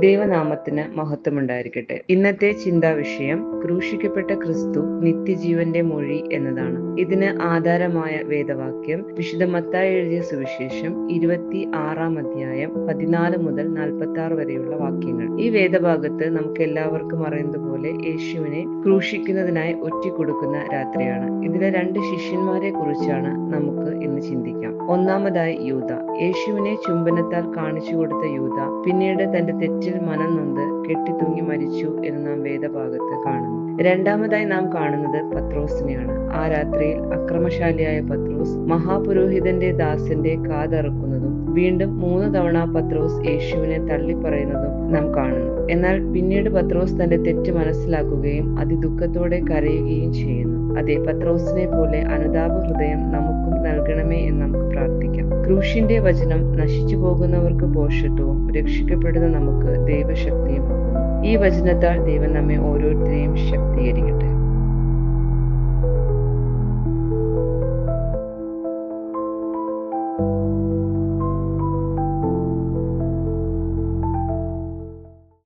ദൈവനാമത്തിന് മഹത്വമുണ്ടായിരിക്കട്ടെ. ഇന്നത്തെ ചിന്താ വിഷയം ക്രൂശിക്കപ്പെട്ട ക്രിസ്തു നിത്യജീവന്റെ മൊഴി എന്നതാണ്. ഇതിന് ആധാരമായ വേദവാക്യം വിശുദ്ധ മത്തായി എഴുതിയ സുവിശേഷം 26 14 മുതൽ 46 വരെയുള്ള വാക്യങ്ങൾ. ഈ വേദഭാഗത്ത് നമുക്ക് എല്ലാവർക്കും അറിയുന്നതുപോലെ യേശുവിനെ ക്രൂശിക്കുന്നതിനായി ഒറ്റിക്കൊടുക്കുന്ന രാത്രിയാണ്. ഇതിലെ 2 ശിഷ്യന്മാരെ കുറിച്ചാണ് നമുക്ക് ഇന്ന് ചിന്തിക്കാം. ഒന്നാമതായി യൂദ. യേശുവിനെ ചുംബനത്താൽ കാണിച്ചു കൊടുത്ത യൂദ പിന്നീട് തന്റെ തെറ്റിൽ മനം നൊന്ത് കെട്ടിത്തൂങ്ങി മരിച്ചു എന്ന് നാം വേദഭാഗത്ത് കാണുന്നു. രണ്ടാമതായി നാം കാണുന്നത് പത്രോസിനെയാണ്. ആ രാത്രിയിൽ അക്രമശാലിയായ പത്രോസ് മഹാപുരോഹിതന്റെ ദാസന്റെ കാതറുക്കുന്നതും വീണ്ടും 3 തവണ പത്രോസ് യേശുവിനെ തള്ളിപ്പറയുന്നതും നാം കാണുന്നു. എന്നാൽ പിന്നീട് പത്രോസ് തന്റെ തെറ്റ് മനസ്സിലാക്കുകയും അതിദുഃഖത്തോടെ കരയുകയും ചെയ്യുന്നു. അതെ, പത്രോസിനെ പോലെ അനുതാപ ഹൃദയം നമുക്കും നൽകണമേ എന്ന് നമുക്ക് പ്രാർത്ഥിക്കാം. ക്രൂശിന്റെ വചനം നശിച്ചു പോകുന്നവർക്ക് പോഷത്വവും രക്ഷിക്കപ്പെടുന്ന നമുക്ക് ദൈവശക്തിയും ആകുന്നു. ഈ വചനത്താൽ ദൈവം നമ്മെ ഓരോരുത്തരെയും ശക്തീകരിക്കട്ടെ.